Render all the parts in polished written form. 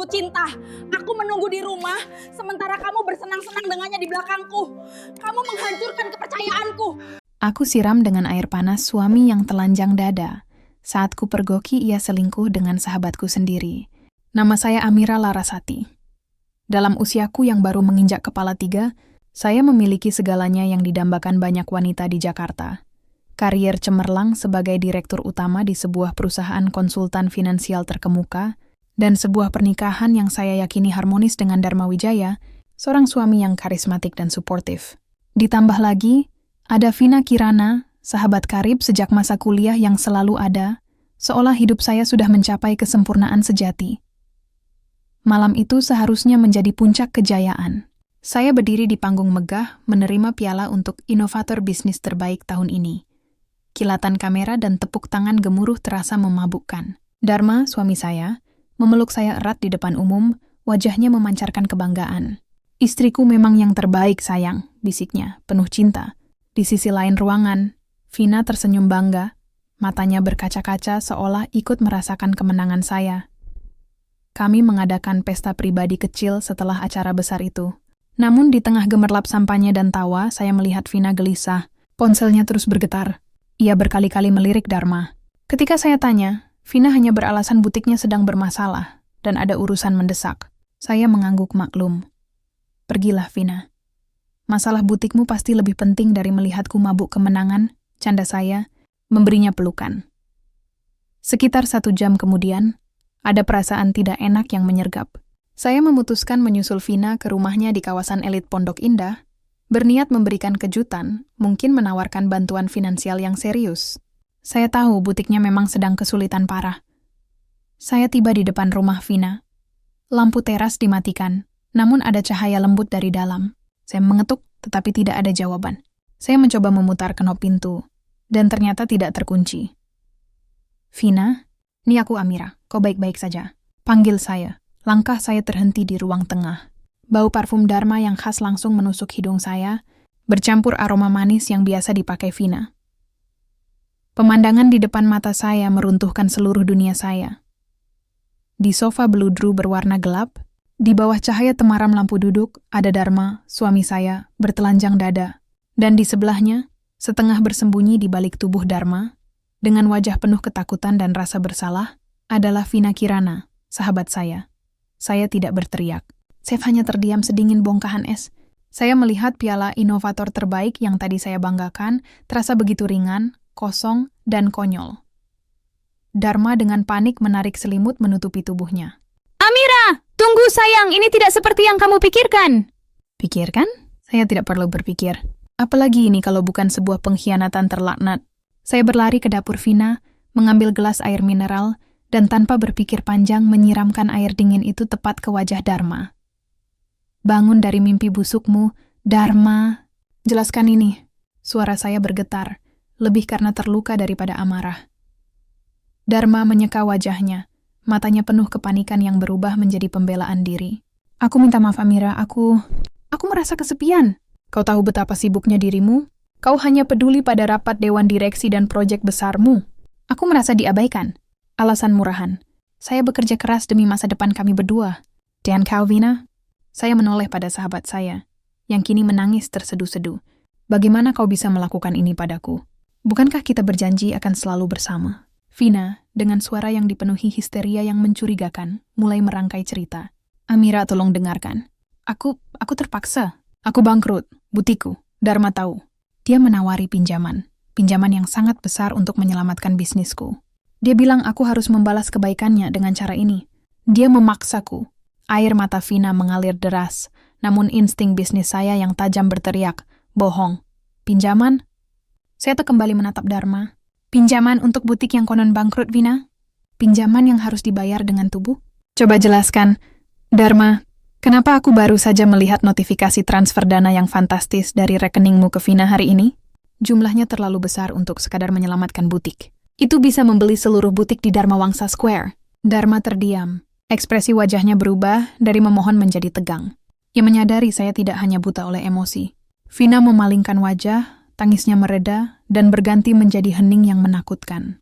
disebut cinta. Aku menunggu di rumah, sementara kamu bersenang-senang dengannya di belakangku. Kamu menghancurkan kepercayaanku. Aku siram dengan air panas suami yang telanjang dada. Saat ku pergoki ia selingkuh dengan sahabatku sendiri. Nama saya Amira Larasati. Dalam usiaku yang baru menginjak kepala 3, saya memiliki segalanya yang didambakan banyak wanita di Jakarta. Karier cemerlang sebagai direktur utama di sebuah perusahaan konsultan finansial terkemuka, dan sebuah pernikahan yang saya yakini harmonis dengan Dharma Wijaya, seorang suami yang karismatik dan suportif. Ditambah lagi, ada Vina Kirana, sahabat karib sejak masa kuliah yang selalu ada, seolah hidup saya sudah mencapai kesempurnaan sejati. Malam itu seharusnya menjadi puncak kejayaan. Saya berdiri di panggung megah menerima piala untuk inovator bisnis terbaik tahun ini. Kilatan kamera dan tepuk tangan gemuruh terasa memabukkan. Dharma, suami saya, memeluk saya erat di depan umum, wajahnya memancarkan kebanggaan. "Istriku memang yang terbaik, sayang," bisiknya, penuh cinta. Di sisi lain ruangan, Vina tersenyum bangga, matanya berkaca-kaca seolah ikut merasakan kemenangan saya. Kami mengadakan pesta pribadi kecil setelah acara besar itu. Namun di tengah gemerlap sampahnya dan tawa, saya melihat Vina gelisah. Ponselnya terus bergetar. Ia berkali-kali melirik Dharma. Ketika saya tanya, Vina hanya beralasan butiknya sedang bermasalah dan ada urusan mendesak. Saya mengangguk maklum. "Pergilah, Vina. Masalah butikmu pasti lebih penting dari melihatku mabuk kemenangan," canda saya, memberinya pelukan. Sekitar 1 jam kemudian, ada perasaan tidak enak yang menyergap. Saya memutuskan menyusul Vina ke rumahnya di kawasan elit Pondok Indah, berniat memberikan kejutan, mungkin menawarkan bantuan finansial yang serius. Saya tahu butiknya memang sedang kesulitan parah. Saya tiba di depan rumah Vina. Lampu teras dimatikan, namun ada cahaya lembut dari dalam. Saya mengetuk, tetapi tidak ada jawaban. Saya mencoba memutar knop pintu, dan ternyata tidak terkunci. "Vina, ini aku Amira, kau baik-baik saja?" Panggil saya. Langkah saya terhenti di ruang tengah. Bau parfum Dharma yang khas langsung menusuk hidung saya, bercampur aroma manis yang biasa dipakai Vina. Pemandangan di depan mata saya meruntuhkan seluruh dunia saya. Di sofa beludru berwarna gelap, di bawah cahaya temaram lampu duduk, ada Dharma, suami saya, bertelanjang dada. Dan di sebelahnya, setengah bersembunyi di balik tubuh Dharma, dengan wajah penuh ketakutan dan rasa bersalah, adalah Vina Kirana, sahabat saya. Saya tidak berteriak. Saya hanya terdiam sedingin bongkahan es. Saya melihat piala inovator terbaik yang tadi saya banggakan, terasa begitu ringan, kosong, dan konyol. Dharma dengan panik menarik selimut menutupi tubuhnya. "Amira, tunggu sayang, ini tidak seperti yang kamu pikirkan." Pikirkan? Saya tidak perlu berpikir. Apalagi ini kalau bukan sebuah pengkhianatan terlaknat. Saya berlari ke dapur Vina, mengambil gelas air mineral, dan tanpa berpikir panjang menyiramkan air dingin itu tepat ke wajah Dharma. "Bangun dari mimpi busukmu, Dharma." "Jelaskan ini." Suara saya bergetar, lebih karena terluka daripada amarah. Dharma menyeka wajahnya, matanya penuh kepanikan yang berubah menjadi pembelaan diri. "Aku minta maaf Amira, aku merasa kesepian. Kau tahu betapa sibuknya dirimu? Kau hanya peduli pada rapat dewan direksi dan proyek besarmu. Aku merasa diabaikan." Alasan murahan. "Saya bekerja keras demi masa depan kami berdua." "Dan kau, Vina?" Saya menoleh pada sahabat saya, yang kini menangis terseduh-seduh. "Bagaimana kau bisa melakukan ini padaku? Bukankah kita berjanji akan selalu bersama?" Vina, dengan suara yang dipenuhi histeria yang mencurigakan, mulai merangkai cerita. "Amira, tolong dengarkan. Aku terpaksa. Aku bangkrut, butikku. Dharma tahu. Dia menawari pinjaman yang sangat besar untuk menyelamatkan bisnisku. Dia bilang aku harus membalas kebaikannya dengan cara ini. Dia memaksaku." Air mata Vina mengalir deras, namun insting bisnis saya yang tajam berteriak, "Bohong. Pinjaman?" Saya kembali menatap Dharma. "Pinjaman untuk butik yang konon bangkrut, Vina? Pinjaman yang harus dibayar dengan tubuh? Coba jelaskan, Dharma, kenapa aku baru saja melihat notifikasi transfer dana yang fantastis dari rekeningmu ke Vina hari ini? Jumlahnya terlalu besar untuk sekadar menyelamatkan butik. Itu bisa membeli seluruh butik di Dharma Wangsa Square." Dharma terdiam. Ekspresi wajahnya berubah dari memohon menjadi tegang. Ia menyadari saya tidak hanya buta oleh emosi. Vina memalingkan wajah, tangisnya mereda, dan berganti menjadi hening yang menakutkan.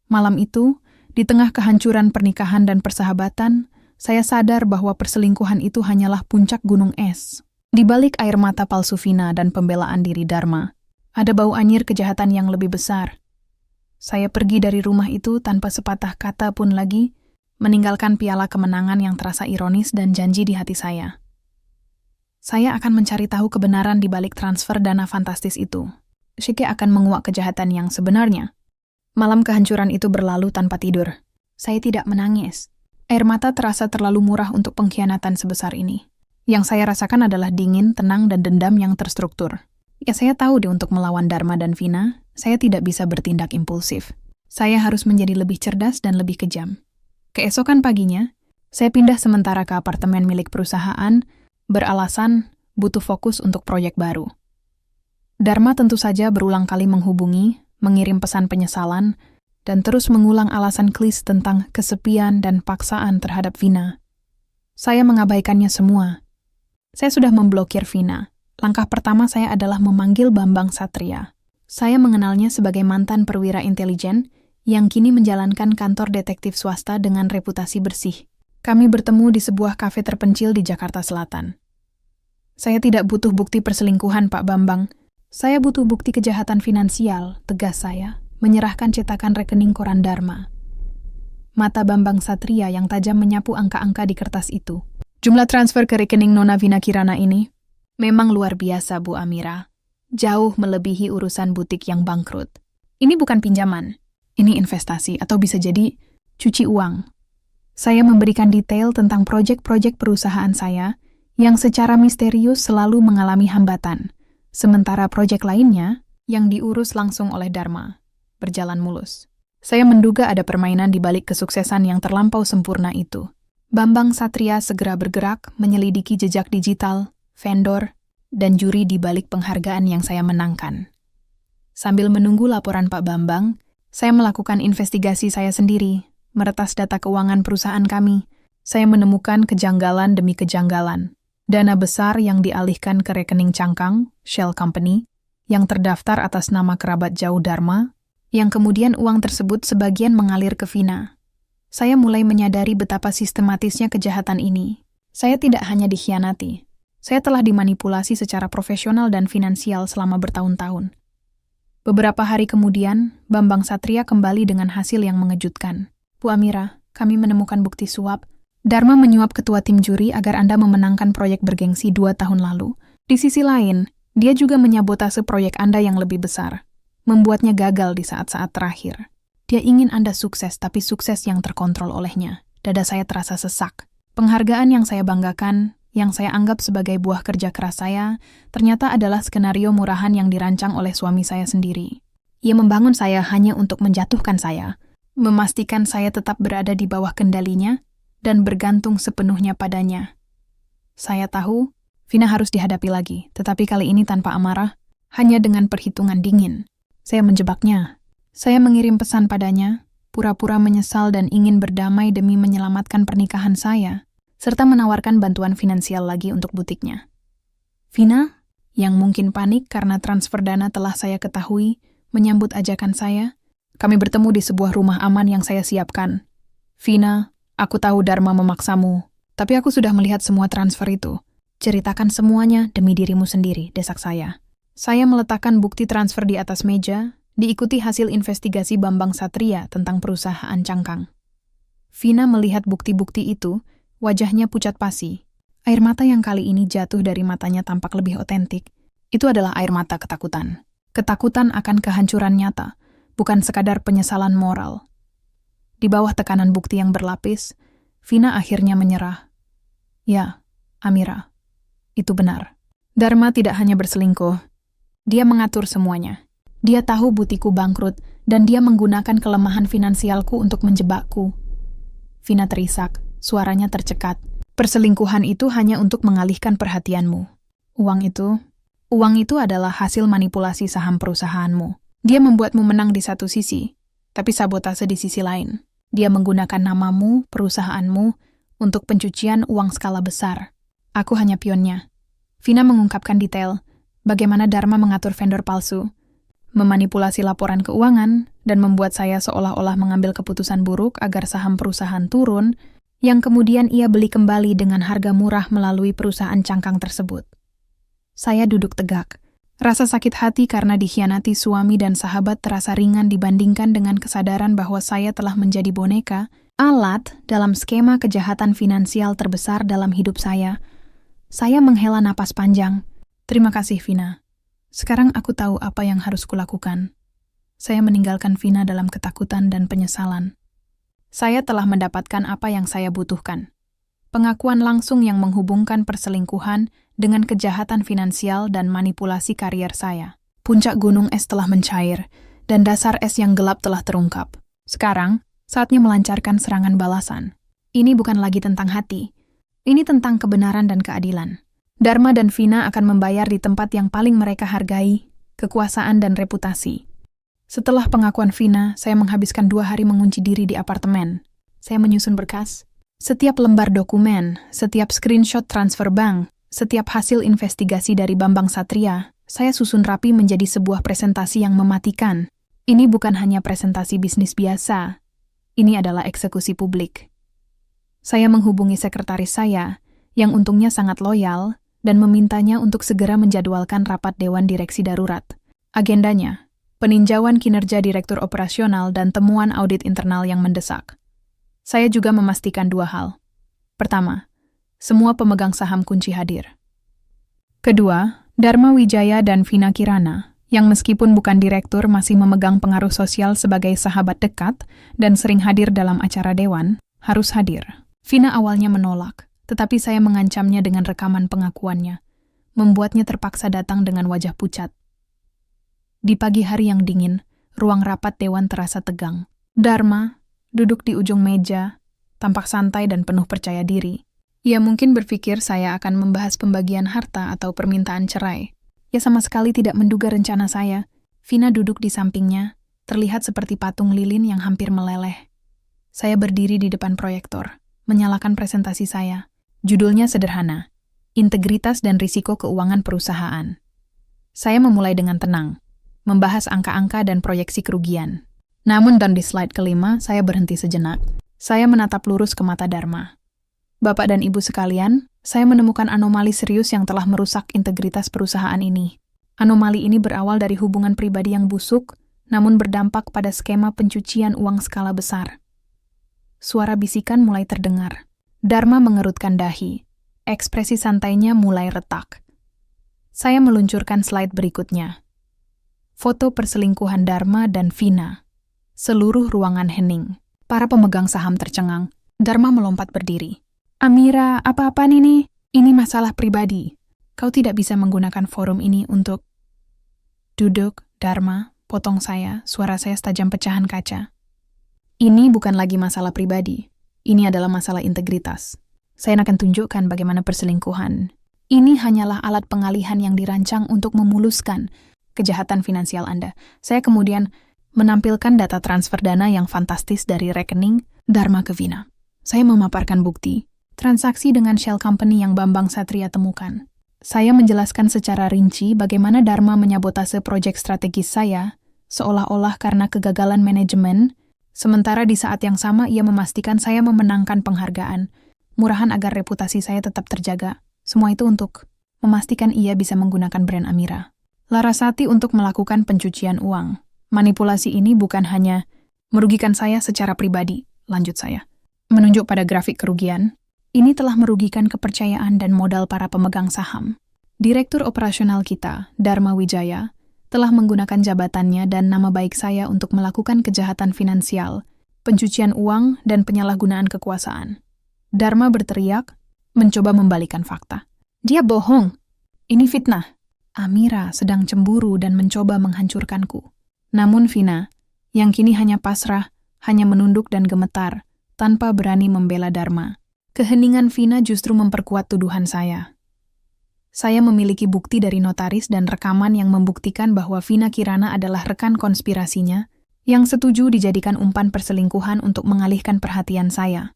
Malam itu, di tengah kehancuran pernikahan dan persahabatan, saya sadar bahwa perselingkuhan itu hanyalah puncak gunung es. Di balik air mata palsu Vina dan pembelaan diri Dharma, ada bau anyir kejahatan yang lebih besar. Saya pergi dari rumah itu tanpa sepatah kata pun lagi, meninggalkan piala kemenangan yang terasa ironis dan janji di hati saya. Saya akan mencari tahu kebenaran di balik transfer dana fantastis itu. Shike akan menguak kejahatan yang sebenarnya. Malam kehancuran itu berlalu tanpa tidur. Saya tidak menangis. Air mata terasa terlalu murah untuk pengkhianatan sebesar ini. Yang saya rasakan adalah dingin, tenang, dan dendam yang terstruktur. Ya, saya tahu untuk melawan Dharma dan Vina, saya tidak bisa bertindak impulsif. Saya harus menjadi lebih cerdas dan lebih kejam. Keesokan paginya, saya pindah sementara ke apartemen milik perusahaan, beralasan butuh fokus untuk proyek baru. Dharma tentu saja berulang kali menghubungi, mengirim pesan penyesalan, dan terus mengulang alasan klise tentang kesepian dan paksaan terhadap Vina. Saya mengabaikannya semua. Saya sudah memblokir Vina. Langkah pertama saya adalah memanggil Bambang Satria. Saya mengenalnya sebagai mantan perwira intelijen yang kini menjalankan kantor detektif swasta dengan reputasi bersih. Kami bertemu di sebuah kafe terpencil di Jakarta Selatan. Saya tidak butuh bukti perselingkuhan, Pak Bambang. Saya butuh bukti kejahatan finansial, tegas saya, menyerahkan cetakan rekening koran Dharma. Mata Bambang Satria yang tajam menyapu angka-angka di kertas itu. Jumlah transfer ke rekening Nona Vina Kirana ini memang luar biasa, Bu Amira. Jauh melebihi urusan butik yang bangkrut. Ini bukan pinjaman. Ini investasi atau bisa jadi cuci uang. Saya memberikan detail tentang proyek-proyek perusahaan saya yang secara misterius selalu mengalami hambatan. Sementara proyek lainnya yang diurus langsung oleh Dharma berjalan mulus. Saya menduga ada permainan di balik kesuksesan yang terlampau sempurna itu. Bambang Satria segera bergerak menyelidiki jejak digital, vendor, dan juri di balik penghargaan yang saya menangkan. Sambil menunggu laporan Pak Bambang, saya melakukan investigasi saya sendiri, meretas data keuangan perusahaan kami. Saya menemukan kejanggalan demi kejanggalan. Dana besar yang dialihkan ke rekening cangkang, Shell Company, yang terdaftar atas nama kerabat jauh Dharma, yang kemudian uang tersebut sebagian mengalir ke Vina. Saya mulai menyadari betapa sistematisnya kejahatan ini. Saya tidak hanya dikhianati, saya telah dimanipulasi secara profesional dan finansial selama bertahun-tahun. Beberapa hari kemudian, Bambang Satria kembali dengan hasil yang mengejutkan. Bu Amira, kami menemukan bukti suap. Dharma menyuap ketua tim juri agar Anda memenangkan proyek bergengsi 2 tahun lalu. Di sisi lain, dia juga menyabotase proyek Anda yang lebih besar, membuatnya gagal di saat-saat terakhir. Dia ingin Anda sukses, tapi sukses yang terkontrol olehnya. Dada saya terasa sesak. Penghargaan yang saya banggakan, yang saya anggap sebagai buah kerja keras saya, ternyata adalah skenario murahan yang dirancang oleh suami saya sendiri. Ia membangun saya hanya untuk menjatuhkan saya, memastikan saya tetap berada di bawah kendalinya, dan bergantung sepenuhnya padanya. Saya tahu, Vina harus dihadapi lagi, tetapi kali ini tanpa amarah, hanya dengan perhitungan dingin. Saya menjebaknya. Saya mengirim pesan padanya, pura-pura menyesal dan ingin berdamai demi menyelamatkan pernikahan saya, serta menawarkan bantuan finansial lagi untuk butiknya. Vina, yang mungkin panik karena transfer dana telah saya ketahui, menyambut ajakan saya. Kami bertemu di sebuah rumah aman yang saya siapkan. Vina, aku tahu Dharma memaksamu, tapi aku sudah melihat semua transfer itu. Ceritakan semuanya demi dirimu sendiri, desak saya. Saya meletakkan bukti transfer di atas meja, diikuti hasil investigasi Bambang Satria tentang perusahaan cangkang. Vina melihat bukti-bukti itu, wajahnya pucat pasi. Air mata yang kali ini jatuh dari matanya tampak lebih otentik. Itu adalah air mata ketakutan. Ketakutan akan kehancuran nyata, bukan sekadar penyesalan moral. Di bawah tekanan bukti yang berlapis, Vina akhirnya menyerah. Ya, Amira, itu benar. Dharma tidak hanya berselingkuh, dia mengatur semuanya. Dia tahu butiku bangkrut, dan dia menggunakan kelemahan finansialku untuk menjebakku. Vina terisak, suaranya tercekat. Perselingkuhan itu hanya untuk mengalihkan perhatianmu. Uang itu adalah hasil manipulasi saham perusahaanmu. Dia membuatmu menang di satu sisi, tapi sabotase di sisi lain. Dia menggunakan namamu, perusahaanmu, untuk pencucian uang skala besar. Aku hanya pionnya. Vina mengungkapkan detail bagaimana Dharma mengatur vendor palsu, memanipulasi laporan keuangan, dan membuat saya seolah-olah mengambil keputusan buruk agar saham perusahaan turun, yang kemudian ia beli kembali dengan harga murah melalui perusahaan cangkang tersebut. Saya duduk tegak. Rasa sakit hati karena dikhianati suami dan sahabat terasa ringan dibandingkan dengan kesadaran bahwa saya telah menjadi boneka, alat dalam skema kejahatan finansial terbesar dalam hidup saya. Saya menghela napas panjang. Terima kasih, Vina. Sekarang aku tahu apa yang harus kulakukan. Saya meninggalkan Vina dalam ketakutan dan penyesalan. Saya telah mendapatkan apa yang saya butuhkan. Pengakuan langsung yang menghubungkan perselingkuhan dengan kejahatan finansial dan manipulasi karier saya. Puncak gunung es telah mencair, dan dasar es yang gelap telah terungkap. Sekarang, saatnya melancarkan serangan balasan. Ini bukan lagi tentang hati. Ini tentang kebenaran dan keadilan. Dharma dan Vina akan membayar di tempat yang paling mereka hargai, kekuasaan dan reputasi. Setelah pengakuan Vina, saya menghabiskan 2 hari mengunci diri di apartemen. Saya menyusun berkas. Setiap lembar dokumen, setiap screenshot transfer bank, setiap hasil investigasi dari Bambang Satria, saya susun rapi menjadi sebuah presentasi yang mematikan. Ini bukan hanya presentasi bisnis biasa. Ini adalah eksekusi publik. Saya menghubungi sekretaris saya, yang untungnya sangat loyal, dan memintanya untuk segera menjadwalkan rapat Dewan Direksi Darurat. Agendanya, peninjauan kinerja direktur operasional dan temuan audit internal yang mendesak. Saya juga memastikan 2 hal. Pertama, semua pemegang saham kunci hadir. Kedua, Dharma Wijaya dan Vina Kirana, yang meskipun bukan direktur masih memegang pengaruh sosial sebagai sahabat dekat dan sering hadir dalam acara dewan, harus hadir. Vina awalnya menolak, tetapi saya mengancamnya dengan rekaman pengakuannya, membuatnya terpaksa datang dengan wajah pucat. Di pagi hari yang dingin, ruang rapat dewan terasa tegang. Dharma duduk di ujung meja, tampak santai dan penuh percaya diri. Ia mungkin berpikir saya akan membahas pembagian harta atau permintaan cerai. Ia sama sekali tidak menduga rencana saya. Vina duduk di sampingnya, terlihat seperti patung lilin yang hampir meleleh. Saya berdiri di depan proyektor, menyalakan presentasi saya. Judulnya sederhana, Integritas dan Risiko Keuangan Perusahaan. Saya memulai dengan tenang, membahas angka-angka dan proyeksi kerugian. Namun di slide kelima, saya berhenti sejenak. Saya menatap lurus ke mata Dharma. Bapak dan Ibu sekalian, saya menemukan anomali serius yang telah merusak integritas perusahaan ini. Anomali ini berawal dari hubungan pribadi yang busuk, namun berdampak pada skema pencucian uang skala besar. Suara bisikan mulai terdengar. Dharma mengerutkan dahi. Ekspresi santainya mulai retak. Saya meluncurkan slide berikutnya. Foto perselingkuhan Dharma dan Vina. Seluruh ruangan hening. Para pemegang saham tercengang. Dharma melompat berdiri. Amira, apa-apaan ini? Ini masalah pribadi. Kau tidak bisa menggunakan forum ini untuk... Duduk, Dharma, potong saya, suara saya setajam pecahan kaca. Ini bukan lagi masalah pribadi. Ini adalah masalah integritas. Saya akan tunjukkan bagaimana perselingkuhan. Ini hanyalah alat pengalihan yang dirancang untuk memuluskan kejahatan finansial Anda. Saya kemudian menampilkan data transfer dana yang fantastis dari rekening Dharma ke Vina. Saya memaparkan bukti, transaksi dengan shell company yang Bambang Satria temukan. Saya menjelaskan secara rinci bagaimana Dharma menyabotase proyek strategis saya, seolah-olah karena kegagalan manajemen, sementara di saat yang sama ia memastikan saya memenangkan penghargaan, murahan agar reputasi saya tetap terjaga. Semua itu untuk memastikan ia bisa menggunakan brand Amira Larasati untuk melakukan pencucian uang. Manipulasi ini bukan hanya merugikan saya secara pribadi, lanjut saya. Menunjuk pada grafik kerugian, ini telah merugikan kepercayaan dan modal para pemegang saham. Direktur operasional kita, Dharma Wijaya, telah menggunakan jabatannya dan nama baik saya untuk melakukan kejahatan finansial, pencucian uang, dan penyalahgunaan kekuasaan. Dharma berteriak, mencoba membalikan fakta. Dia bohong. Ini fitnah. Amira sedang cemburu dan mencoba menghancurkanku. Namun Vina, yang kini hanya pasrah, hanya menunduk dan gemetar, tanpa berani membela Dharma. Keheningan Vina justru memperkuat tuduhan saya. Saya memiliki bukti dari notaris dan rekaman yang membuktikan bahwa Vina Kirana adalah rekan konspirasinya, yang setuju dijadikan umpan perselingkuhan untuk mengalihkan perhatian saya.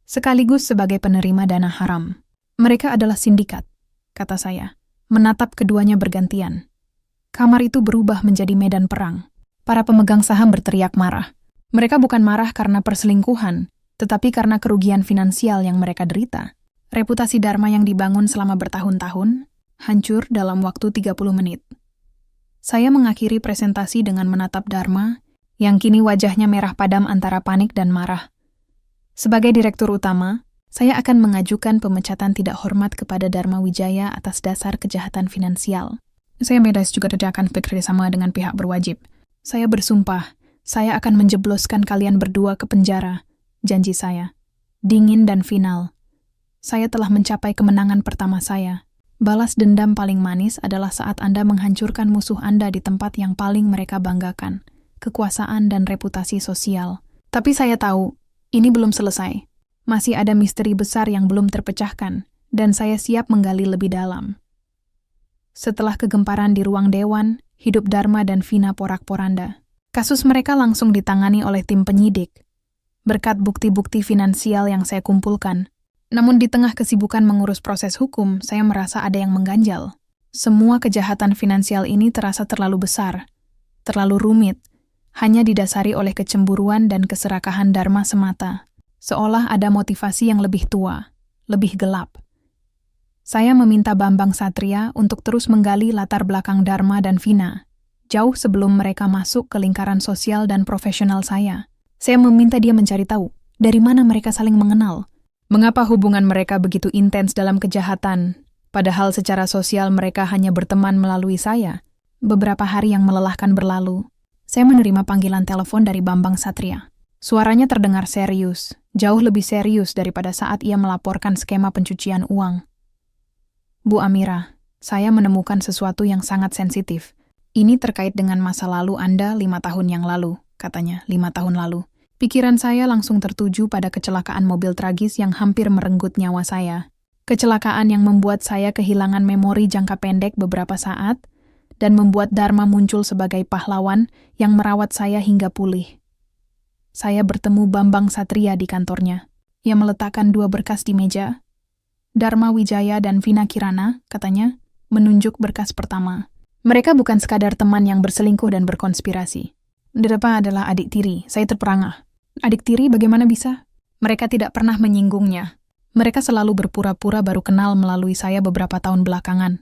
Sekaligus sebagai penerima dana haram. Mereka adalah sindikat, kata saya, menatap keduanya bergantian. Kamar itu berubah menjadi medan perang. Para pemegang saham berteriak marah. Mereka bukan marah karena perselingkuhan, tetapi karena kerugian finansial yang mereka derita. Reputasi Dharma yang dibangun selama bertahun-tahun hancur dalam waktu 30 menit. Saya mengakhiri presentasi dengan menatap Dharma yang kini wajahnya merah padam antara panik dan marah. Sebagai direktur utama, saya akan mengajukan pemecatan tidak hormat kepada Dharma Wijaya atas dasar kejahatan finansial. Saya juga tidak akan bekerja sama dengan pihak berwajib. Saya bersumpah, saya akan menjebloskan kalian berdua ke penjara. Janji saya. Dingin dan final. Saya telah mencapai kemenangan pertama saya. Balas dendam paling manis adalah saat Anda menghancurkan musuh Anda di tempat yang paling mereka banggakan. Kekuasaan dan reputasi sosial. Tapi saya tahu, ini belum selesai. Masih ada misteri besar yang belum terpecahkan, dan saya siap menggali lebih dalam. Setelah kegemparan di ruang dewan, hidup Dharma dan Vina porak-poranda. Kasus mereka langsung ditangani oleh tim penyidik. Berkat bukti-bukti finansial yang saya kumpulkan. Namun di tengah kesibukan mengurus proses hukum, saya merasa ada yang mengganjal. Semua kejahatan finansial ini terasa terlalu besar, terlalu rumit, hanya didasari oleh kecemburuan dan keserakahan Dharma semata. Seolah ada motivasi yang lebih tua, lebih gelap. Saya meminta Bambang Satria untuk terus menggali latar belakang Dharma dan Vina, jauh sebelum mereka masuk ke lingkaran sosial dan profesional saya. Saya meminta dia mencari tahu dari mana mereka saling mengenal. Mengapa hubungan mereka begitu intens dalam kejahatan, padahal secara sosial mereka hanya berteman melalui saya. Beberapa hari yang melelahkan berlalu, saya menerima panggilan telepon dari Bambang Satria. Suaranya terdengar serius, jauh lebih serius daripada saat ia melaporkan skema pencucian uang. Bu Amira, saya menemukan sesuatu yang sangat sensitif. Ini terkait dengan masa lalu Anda 5 tahun yang lalu, katanya, 5 tahun lalu. Pikiran saya langsung tertuju pada kecelakaan mobil tragis yang hampir merenggut nyawa saya. Kecelakaan yang membuat saya kehilangan memori jangka pendek beberapa saat dan membuat Dharma muncul sebagai pahlawan yang merawat saya hingga pulih. Saya bertemu Bambang Satria di kantornya. Ia meletakkan 2 berkas di meja. Dharma Wijaya dan Vina Kirana, katanya, menunjuk berkas pertama. Mereka bukan sekadar teman yang berselingkuh dan berkonspirasi. Mereka adalah adik tiri, saya terperangah. Adik tiri bagaimana bisa? Mereka tidak pernah menyinggungnya. Mereka selalu berpura-pura baru kenal melalui saya beberapa tahun belakangan.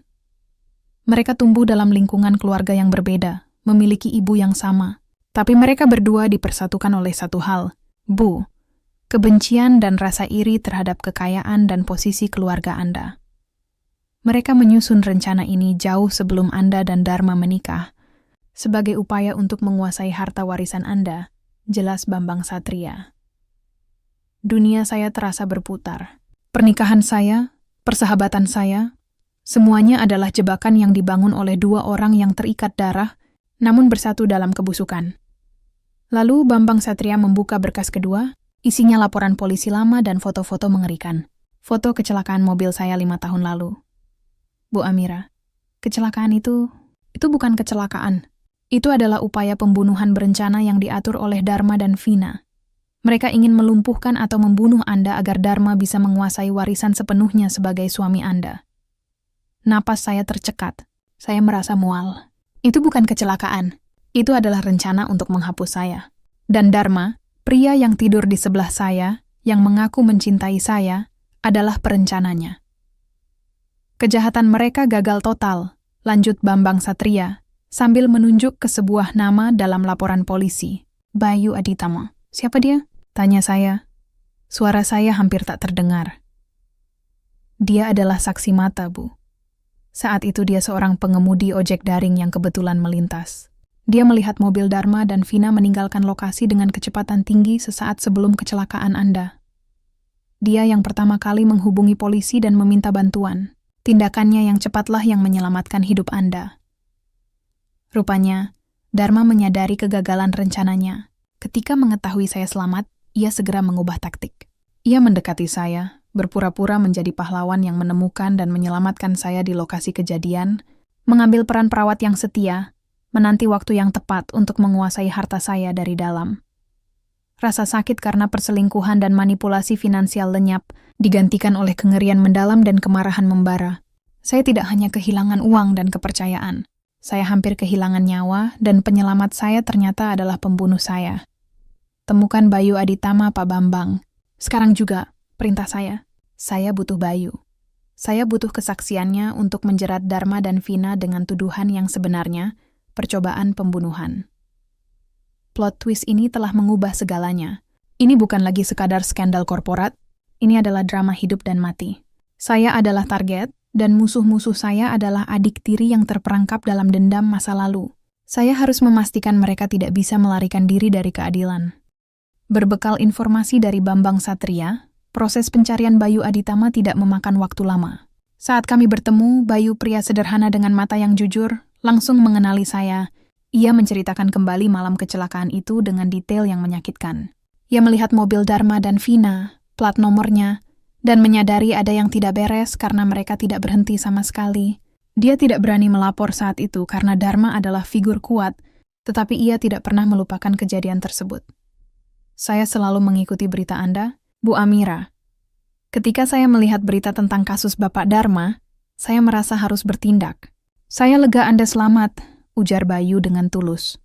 Mereka tumbuh dalam lingkungan keluarga yang berbeda, memiliki ibu yang sama. Tapi mereka berdua dipersatukan oleh satu hal, Bu, kebencian dan rasa iri terhadap kekayaan dan posisi keluarga Anda. Mereka menyusun rencana ini jauh sebelum Anda dan Dharma menikah, sebagai upaya untuk menguasai harta warisan Anda, jelas Bambang Satria. Dunia saya terasa berputar. Pernikahan saya, persahabatan saya, semuanya adalah jebakan yang dibangun oleh 2 orang yang terikat darah, namun bersatu dalam kebusukan. Lalu Bambang Satria membuka berkas kedua, isinya laporan polisi lama dan foto-foto mengerikan. Foto kecelakaan mobil saya 5 tahun lalu. Bu Amira, kecelakaan itu bukan kecelakaan. Itu adalah upaya pembunuhan berencana yang diatur oleh Dharma dan Vina. Mereka ingin melumpuhkan atau membunuh Anda agar Dharma bisa menguasai warisan sepenuhnya sebagai suami Anda. Napas saya tercekat. Saya merasa mual. Itu bukan kecelakaan. Itu adalah rencana untuk menghapus saya. Dan Dharma, pria yang tidur di sebelah saya, yang mengaku mencintai saya, adalah perencananya. Kejahatan mereka gagal total, lanjut Bambang Satria, sambil menunjuk ke sebuah nama dalam laporan polisi. Bayu Aditama. Siapa dia? Tanya saya. Suara saya hampir tak terdengar. Dia adalah saksi mata, Bu. Saat itu dia seorang pengemudi ojek daring yang kebetulan melintas. Dia melihat mobil Dharma dan Vina meninggalkan lokasi dengan kecepatan tinggi sesaat sebelum kecelakaan Anda. Dia yang pertama kali menghubungi polisi dan meminta bantuan. Tindakannya yang cepatlah yang menyelamatkan hidup Anda. Rupanya, Dharma menyadari kegagalan rencananya. Ketika mengetahui saya selamat, ia segera mengubah taktik. Ia mendekati saya, berpura-pura menjadi pahlawan yang menemukan dan menyelamatkan saya di lokasi kejadian, mengambil peran perawat yang setia, menanti waktu yang tepat untuk menguasai harta saya dari dalam. Rasa sakit karena perselingkuhan dan manipulasi finansial lenyap, digantikan oleh kengerian mendalam dan kemarahan membara. Saya tidak hanya kehilangan uang dan kepercayaan, saya hampir kehilangan nyawa dan penyelamat saya ternyata adalah pembunuh saya. Temukan Bayu Aditama, Pak Bambang. Sekarang juga, perintah saya. Saya butuh Bayu. Saya butuh kesaksiannya untuk menjerat Dharma dan Vina dengan tuduhan yang sebenarnya, percobaan pembunuhan. Plot twist ini telah mengubah segalanya. Ini bukan lagi sekadar skandal korporat, ini adalah drama hidup dan mati. Saya adalah target, dan musuh-musuh saya adalah adik tiri yang terperangkap dalam dendam masa lalu. Saya harus memastikan mereka tidak bisa melarikan diri dari keadilan. Berbekal informasi dari Bambang Satria, proses pencarian Bayu Aditama tidak memakan waktu lama. Saat kami bertemu, Bayu, pria sederhana dengan mata yang jujur, langsung mengenali saya. Ia menceritakan kembali malam kecelakaan itu dengan detail yang menyakitkan. Ia melihat mobil Dharma dan Vina, plat nomornya, dan menyadari ada yang tidak beres karena mereka tidak berhenti sama sekali. Dia tidak berani melapor saat itu karena Dharma adalah figur kuat, tetapi ia tidak pernah melupakan kejadian tersebut. Saya selalu mengikuti berita Anda, Bu Amira. Ketika saya melihat berita tentang kasus Bapak Dharma, saya merasa harus bertindak. Saya lega Anda selamat, ujar Bayu dengan tulus.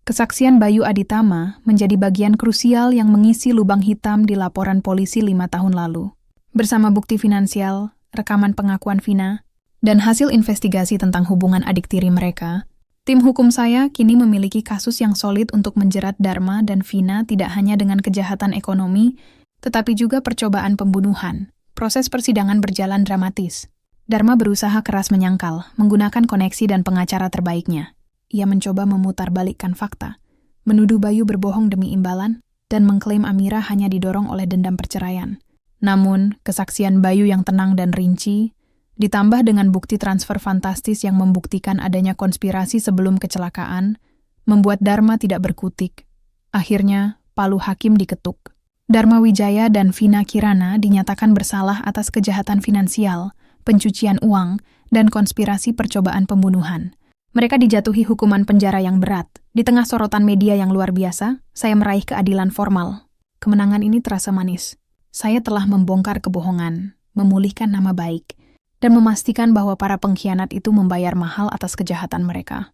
Kesaksian Bayu Aditama menjadi bagian krusial yang mengisi lubang hitam di laporan polisi 5 tahun lalu. Bersama bukti finansial, rekaman pengakuan Vina, dan hasil investigasi tentang hubungan adik tiri mereka, tim hukum saya kini memiliki kasus yang solid untuk menjerat Dharma dan Vina tidak hanya dengan kejahatan ekonomi, tetapi juga percobaan pembunuhan. Proses persidangan berjalan dramatis. Dharma berusaha keras menyangkal, menggunakan koneksi dan pengacara terbaiknya. Ia mencoba memutarbalikkan fakta, menuduh Bayu berbohong demi imbalan, dan mengklaim Amira hanya didorong oleh dendam perceraian. Namun, kesaksian Bayu yang tenang dan rinci, ditambah dengan bukti transfer fantastis yang membuktikan adanya konspirasi sebelum kecelakaan, membuat Dharma tidak berkutik. Akhirnya, palu hakim diketuk. Dharma Wijaya dan Vina Kirana dinyatakan bersalah atas kejahatan finansial, pencucian uang, dan konspirasi percobaan pembunuhan. Mereka dijatuhi hukuman penjara yang berat. Di tengah sorotan media yang luar biasa, saya meraih keadilan formal. Kemenangan ini terasa manis. Saya telah membongkar kebohongan, memulihkan nama baik, dan memastikan bahwa para pengkhianat itu membayar mahal atas kejahatan mereka.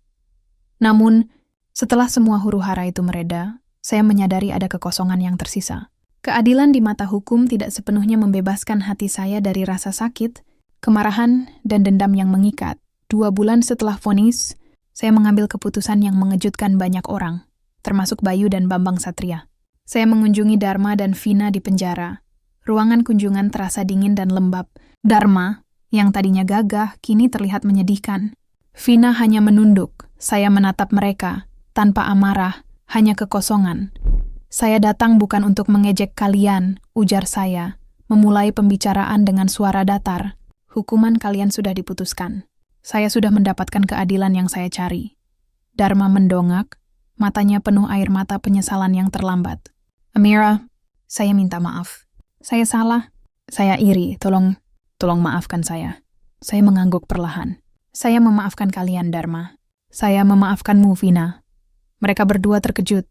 Namun, setelah semua huru-hara itu mereda, saya menyadari ada kekosongan yang tersisa. Keadilan di mata hukum tidak sepenuhnya membebaskan hati saya dari rasa sakit, kemarahan, dan dendam yang mengikat. 2 bulan setelah vonis, saya mengambil keputusan yang mengejutkan banyak orang, termasuk Bayu dan Bambang Satria. Saya mengunjungi Dharma dan Vina di penjara. Ruangan kunjungan terasa dingin dan lembab. Dharma, yang tadinya gagah, kini terlihat menyedihkan. Vina hanya menunduk. Saya menatap mereka, tanpa amarah, hanya kekosongan. Saya datang bukan untuk mengejek kalian, ujar saya, memulai pembicaraan dengan suara datar. Hukuman kalian sudah diputuskan. Saya sudah mendapatkan keadilan yang saya cari. Dharma mendongak, matanya penuh air mata penyesalan yang terlambat. Amira, saya minta maaf. Saya salah. Saya iri, tolong maafkan saya. Saya mengangguk perlahan. Saya memaafkan kalian, Dharma. Saya memaafkanmu, Vina. Mereka berdua terkejut.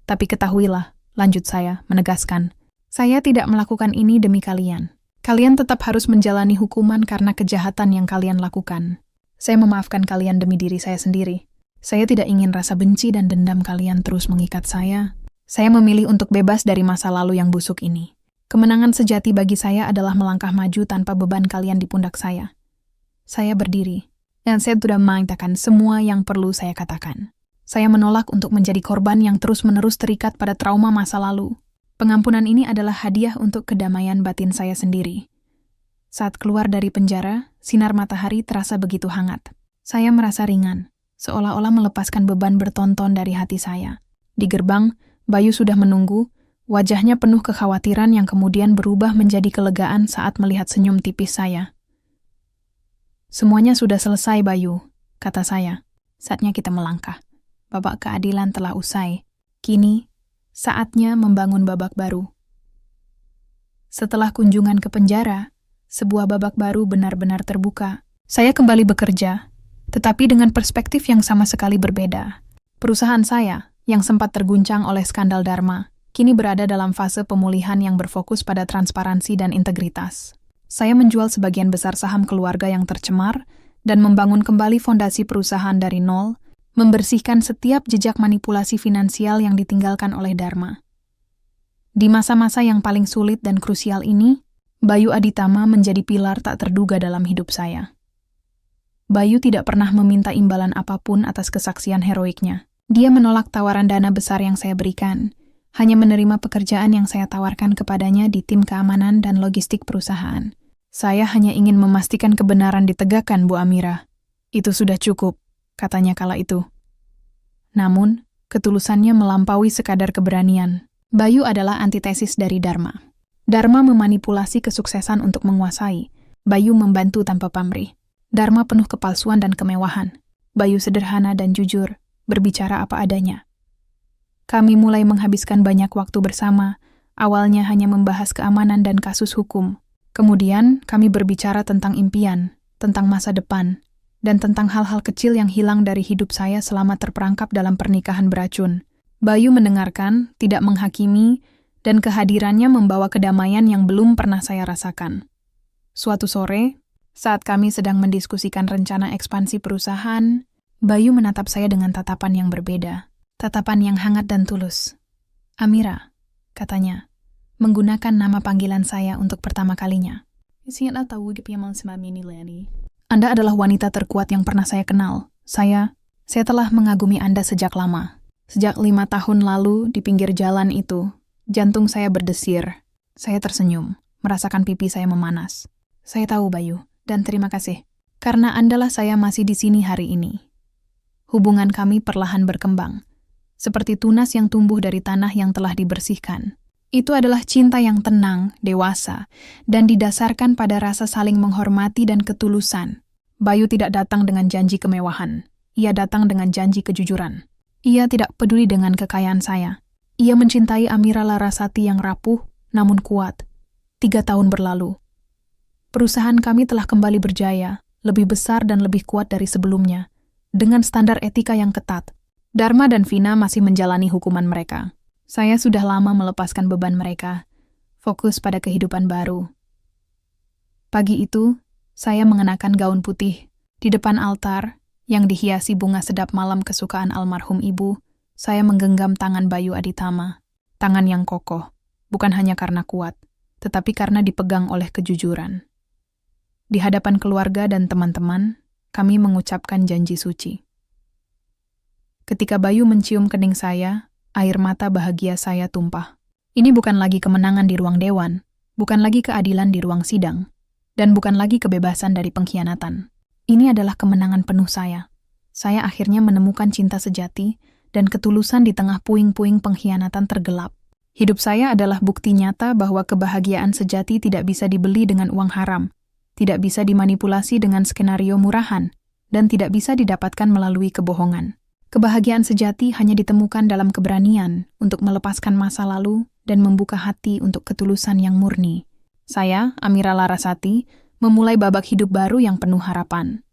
Tapi ketahuilah, lanjut saya, menegaskan. Saya tidak melakukan ini demi kalian. Kalian tetap harus menjalani hukuman karena kejahatan yang kalian lakukan. Saya memaafkan kalian demi diri saya sendiri. Saya tidak ingin rasa benci dan dendam kalian terus mengikat saya. Saya memilih untuk bebas dari masa lalu yang busuk ini. Kemenangan sejati bagi saya adalah melangkah maju tanpa beban kalian di pundak saya. Saya berdiri, dan saya sudah mengatakan semua yang perlu saya katakan. Saya menolak untuk menjadi korban yang terus-menerus terikat pada trauma masa lalu. Pengampunan ini adalah hadiah untuk kedamaian batin saya sendiri. Saat keluar dari penjara, sinar matahari terasa begitu hangat. Saya merasa ringan, seolah-olah melepaskan beban bertonton dari hati saya. Di gerbang, Bayu sudah menunggu, wajahnya penuh kekhawatiran yang kemudian berubah menjadi kelegaan saat melihat senyum tipis saya. Semuanya sudah selesai, Bayu, kata saya. Saatnya kita melangkah. Babak keadilan telah usai. Kini, saatnya membangun babak baru. Setelah kunjungan ke penjara, sebuah babak baru benar-benar terbuka. Saya kembali bekerja, tetapi dengan perspektif yang sama sekali berbeda. Perusahaan saya, yang sempat terguncang oleh skandal Dharma, kini berada dalam fase pemulihan yang berfokus pada transparansi dan integritas. Saya menjual sebagian besar saham keluarga yang tercemar dan membangun kembali fondasi perusahaan dari nol, membersihkan setiap jejak manipulasi finansial yang ditinggalkan oleh Dharma. Di masa-masa yang paling sulit dan krusial ini, Bayu Aditama menjadi pilar tak terduga dalam hidup saya. Bayu tidak pernah meminta imbalan apapun atas kesaksian heroiknya. Dia menolak tawaran dana besar yang saya berikan, hanya menerima pekerjaan yang saya tawarkan kepadanya di tim keamanan dan logistik perusahaan. Saya hanya ingin memastikan kebenaran ditegakkan, Bu Amira. Itu sudah cukup, katanya kala itu. Namun, ketulusannya melampaui sekadar keberanian. Bayu adalah antitesis dari Dharma. Dharma memanipulasi kesuksesan untuk menguasai. Bayu membantu tanpa pamrih. Dharma penuh kepalsuan dan kemewahan. Bayu sederhana dan jujur, berbicara apa adanya. Kami mulai menghabiskan banyak waktu bersama, awalnya hanya membahas keamanan dan kasus hukum. Kemudian kami berbicara tentang impian, tentang masa depan, dan tentang hal-hal kecil yang hilang dari hidup saya selama terperangkap dalam pernikahan beracun. Bayu mendengarkan, tidak menghakimi, dan kehadirannya membawa kedamaian yang belum pernah saya rasakan. Suatu sore, saat kami sedang mendiskusikan rencana ekspansi perusahaan, Bayu menatap saya dengan tatapan yang berbeda. Tatapan yang hangat dan tulus. Amira, katanya, menggunakan nama panggilan saya untuk pertama kalinya. Anda adalah wanita terkuat yang pernah saya kenal. Saya telah mengagumi Anda sejak lama. Sejak 5 tahun lalu di pinggir jalan itu, jantung saya berdesir. Saya tersenyum, merasakan pipi saya memanas. Saya tahu, Bayu, dan terima kasih. Karena Andalah saya masih di sini hari ini. Hubungan kami perlahan berkembang. Seperti tunas yang tumbuh dari tanah yang telah dibersihkan. Itu adalah cinta yang tenang, dewasa, dan didasarkan pada rasa saling menghormati dan ketulusan. Bayu tidak datang dengan janji kemewahan. Ia datang dengan janji kejujuran. Ia tidak peduli dengan kekayaan saya. Ia mencintai Amira Larasati yang rapuh, namun kuat. 3 tahun berlalu. Perusahaan kami telah kembali berjaya, lebih besar dan lebih kuat dari sebelumnya, dengan standar etika yang ketat. Dharma dan Vina masih menjalani hukuman mereka. Saya sudah lama melepaskan beban mereka, fokus pada kehidupan baru. Pagi itu, saya mengenakan gaun putih. Di depan altar, yang dihiasi bunga sedap malam kesukaan almarhum ibu, saya menggenggam tangan Bayu Aditama. Tangan yang kokoh, bukan hanya karena kuat, tetapi karena dipegang oleh kejujuran. Di hadapan keluarga dan teman-teman, kami mengucapkan janji suci. Ketika Bayu mencium kening saya, air mata bahagia saya tumpah. Ini bukan lagi kemenangan di ruang dewan, bukan lagi keadilan di ruang sidang, dan bukan lagi kebebasan dari pengkhianatan. Ini adalah kemenangan penuh saya. Saya akhirnya menemukan cinta sejati dan ketulusan di tengah puing-puing pengkhianatan tergelap. Hidup saya adalah bukti nyata bahwa kebahagiaan sejati tidak bisa dibeli dengan uang haram, tidak bisa dimanipulasi dengan skenario murahan, dan tidak bisa didapatkan melalui kebohongan. Kebahagiaan sejati hanya ditemukan dalam keberanian untuk melepaskan masa lalu dan membuka hati untuk ketulusan yang murni. Saya, Amira Larasati, memulai babak hidup baru yang penuh harapan.